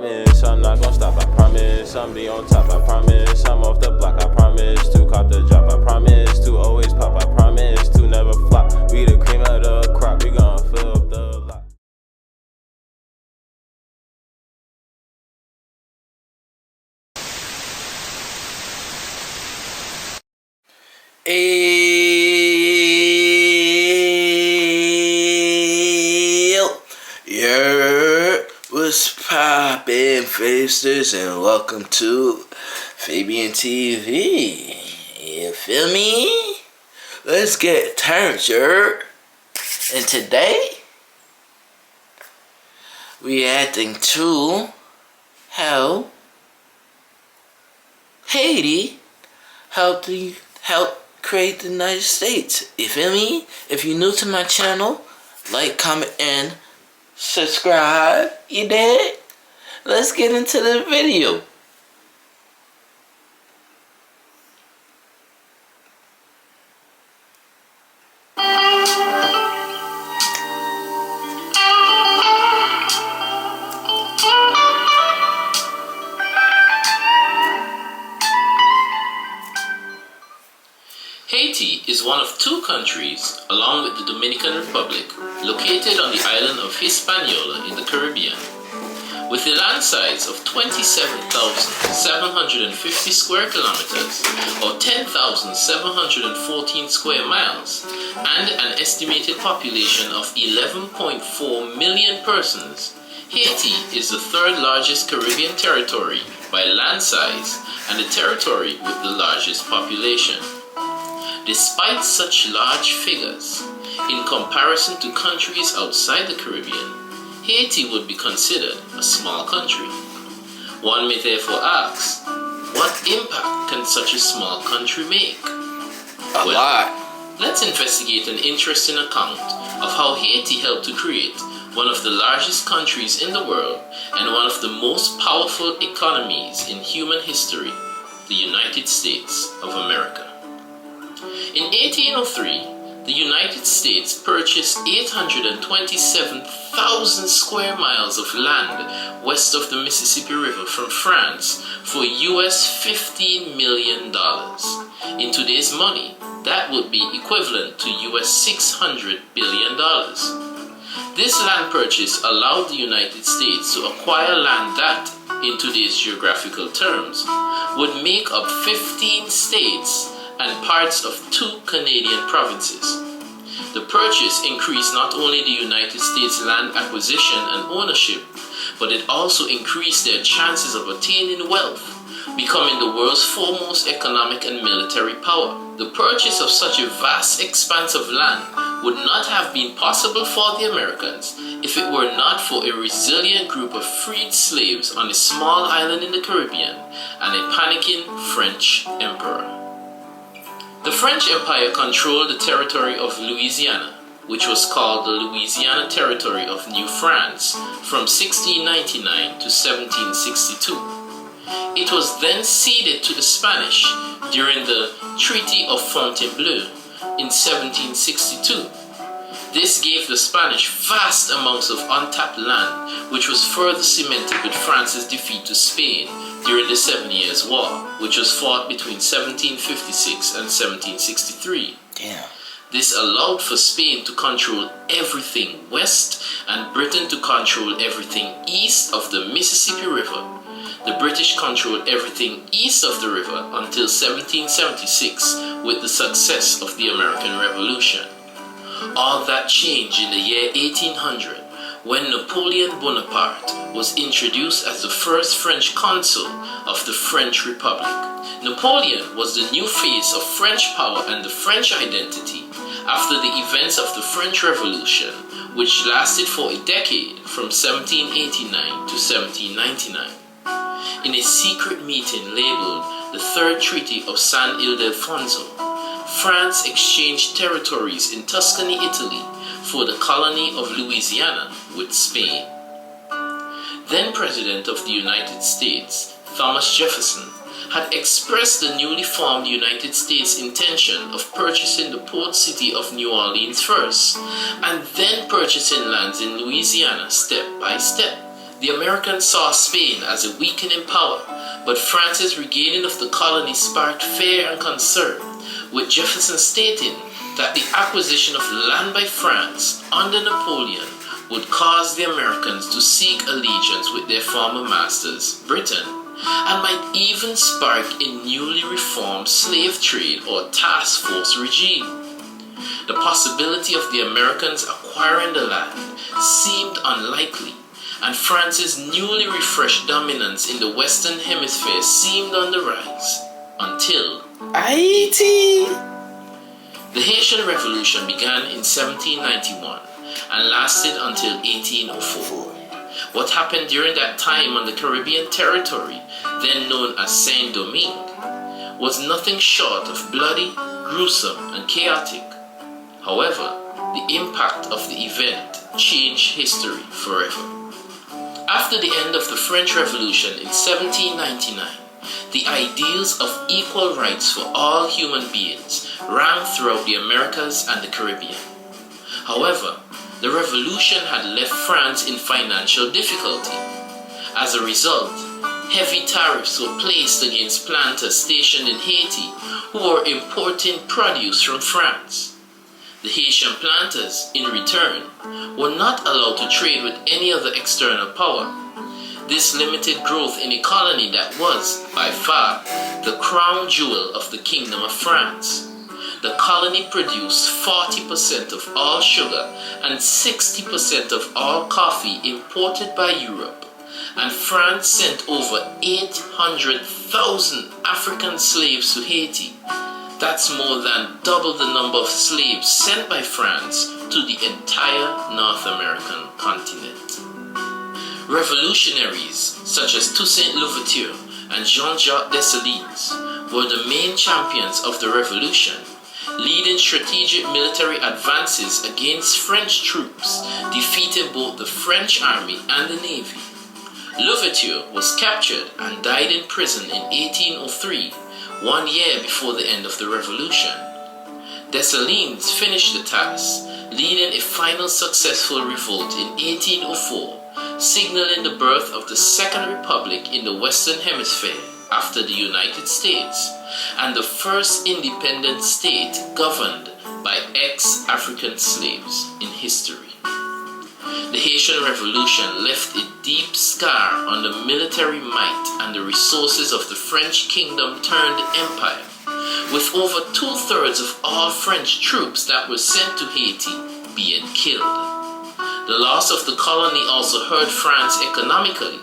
promise I'm not gonna stop, I promise I'm the on top, I promise I'm off the block, I promise to cop the drop, I promise to always pop, I promise to never flop. We the cream of the crop, we gon' fill up the lot. What's poppin', faces, and welcome to Fabien TV. You feel me? Let's get turned, and today we acting to how Haiti helped create the United States. You feel me? If you're new to my channel, like, comment, and subscribe. You did? Let's get into the video. Haiti is one of two countries, along with the Dominican Republic, located on the island of Hispaniola in the Caribbean. With a land size of 27,750 square kilometers, or 10,714 square miles, and an estimated population of 11.4 million persons, Haiti is the third largest Caribbean territory by land size and the territory with the largest population. Despite such large figures, in comparison to countries outside the Caribbean, Haiti would be considered a small country. One may therefore ask, what impact can such a small country make? A lot. Let's investigate an interesting account of how Haiti helped to create one of the largest countries in the world and one of the most powerful economies in human history, the United States of America. In 1803, the United States purchased 827,000 square miles of land west of the Mississippi River from France for US $15 million. In today's money, that would be equivalent to US $600 billion. This land purchase allowed the United States to acquire land that, in today's geographical terms, would make up 15 states and parts of 2 Canadian provinces. The purchase increased not only the United States land acquisition and ownership, but it also increased their chances of attaining wealth, becoming the world's foremost economic and military power. The purchase of such a vast expanse of land would not have been possible for the Americans if it were not for a resilient group of freed slaves on a small island in the Caribbean and a panicking French emperor. The French Empire controlled the territory of Louisiana, which was called the Louisiana Territory of New France, from 1699 to 1762. It was then ceded to the Spanish during the Treaty of Fontainebleau in 1762. This gave the Spanish vast amounts of untapped land, which was further cemented with France's defeat to Spain during the 7 Years' War, which was fought between 1756 and 1763. Damn. This allowed for Spain to control everything west and Britain to control everything east of the Mississippi River. The British controlled everything east of the river until 1776 with the success of the American Revolution. All that changed in the year 1800 when Napoleon Bonaparte was introduced as the first French consul of the French Republic. Napoleon was the new face of French power and the French identity after the events of the French Revolution, which lasted for a decade from 1789 to 1799. In a secret meeting labeled the Third Treaty of San Ildefonso, France exchanged territories in Tuscany, Italy, for the colony of Louisiana with Spain. Then President of the United States, Thomas Jefferson, had expressed the newly formed United States intention of purchasing the port city of New Orleans first, and then purchasing lands in Louisiana step by step. The Americans saw Spain as a weakening power, but France's regaining of the colony sparked fear and concern, with Jefferson stating that the acquisition of land by France under Napoleon would cause the Americans to seek allegiance with their former masters, Britain, and might even spark a newly reformed slave trade or task force regime. The possibility of the Americans acquiring the land seemed unlikely, and France's newly refreshed dominance in the Western Hemisphere seemed on the rise, until Haiti! The Haitian Revolution began in 1791 and lasted until 1804. What happened during that time on the Caribbean territory, then known as Saint-Domingue, was nothing short of bloody, gruesome, and chaotic. However, the impact of the event changed history forever. After the end of the French Revolution in 1799, the ideals of equal rights for all human beings rang throughout the Americas and the Caribbean. However, the revolution had left France in financial difficulty. As a result, heavy tariffs were placed against planters stationed in Haiti who were importing produce from France. The Haitian planters, in return, were not allowed to trade with any other external power. This limited growth in a colony that was, by far, the crown jewel of the Kingdom of France. The colony produced 40% of all sugar and 60% of all coffee imported by Europe, and France sent over 800,000 African slaves to Haiti. That's more than double the number of slaves sent by France to the entire North American continent. Revolutionaries such as Toussaint Louverture and Jean-Jacques Dessalines were the main champions of the revolution, leading strategic military advances against French troops, defeating both the French army and the navy. Louverture was captured and died in prison in 1803, 1 year before the end of the revolution. Dessalines finished the task, leading a final successful revolt in 1804, signaling the birth of the Second Republic in the Western Hemisphere after the United States, and the first independent state governed by ex-African slaves in history. The Haitian Revolution left a deep scar on the military might and the resources of the French kingdom turned empire, with over 2/3 of all French troops that were sent to Haiti being killed. The loss of the colony also hurt France economically,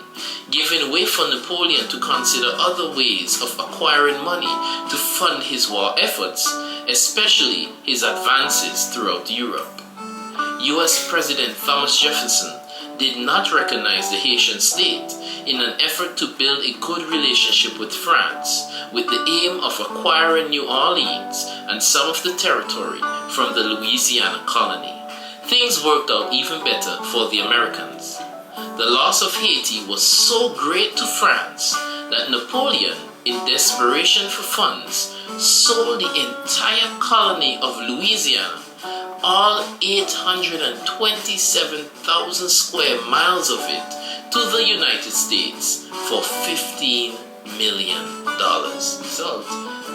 giving way for Napoleon to consider other ways of acquiring money to fund his war efforts, especially his advances throughout Europe. U.S. President Thomas Jefferson did not recognize the Haitian state in an effort to build a good relationship with France, with the aim of acquiring New Orleans and some of the territory from the Louisiana colony. Things worked out even better for the Americans. The loss of Haiti was so great to France that Napoleon, in desperation for funds, sold the entire colony of Louisiana, all 827,000 square miles of it, to the United States for $15 million. Result,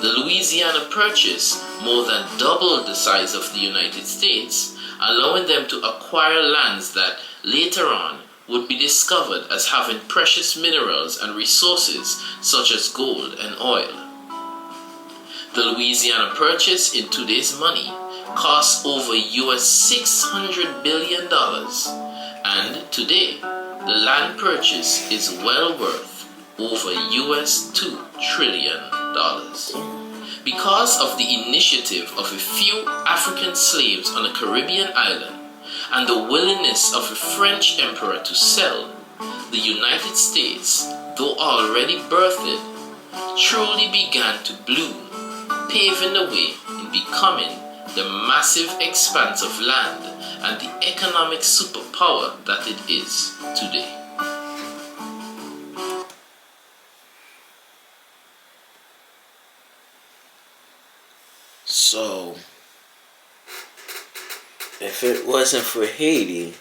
the Louisiana Purchase more than doubled the size of the United States, allowing them to acquire lands that later on would be discovered as having precious minerals and resources such as gold and oil. The Louisiana Purchase in today's money costs over US $600 billion, and today the land purchase is well worth over US $2 trillion. Because of the initiative of a few African slaves on a Caribbean island and the willingness of a French emperor to sell, the United States, though already birthed, truly began to bloom, paving the way in becoming the massive expanse of land and the economic superpower that it is today. So, if it wasn't for Haiti,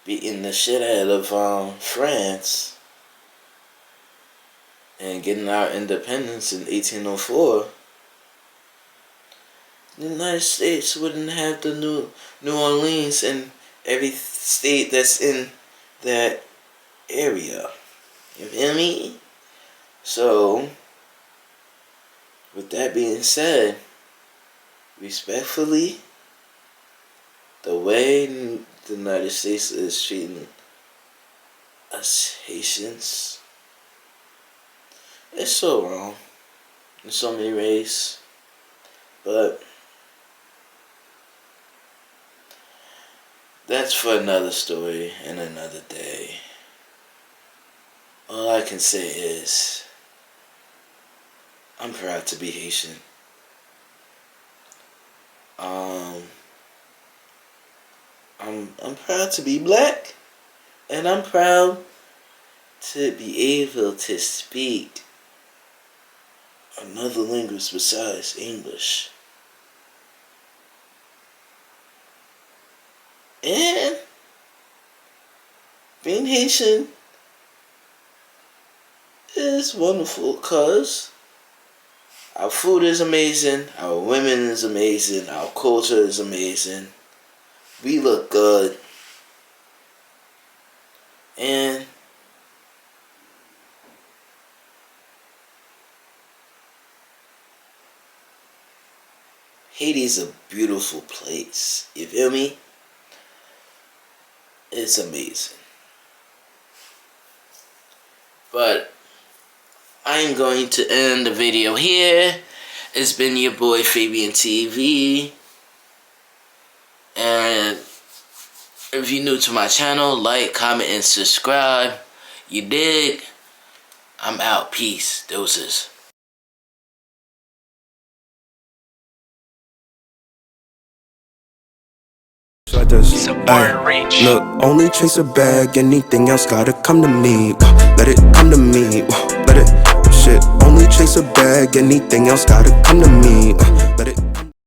beating the shit out of France and getting our independence in 1804, the United States wouldn't have the New Orleans and every state that's in that area. You feel me? So, with that being said, respectfully, the way the United States is treating us Haitians, it's so wrong in so many ways. But that's for another story and another day. All I can say is, I'm proud to be Haitian. I'm proud to be black, and I'm proud to be able to speak another language besides English. And being Haitian is wonderful because our food is amazing, our women is amazing, our culture is amazing. We look good. And Haiti's a beautiful place. You feel me? It's amazing. But I'm going to end the video here. It's been your boy Fabien TV. And if you're new to my channel, like, comment, and subscribe. You dig? I'm out. Peace. Doses. So I just, look, only chase a bag, anything else gotta come to me. Let it come to me, let it, shit. Only chase a bag, anything else gotta come to me.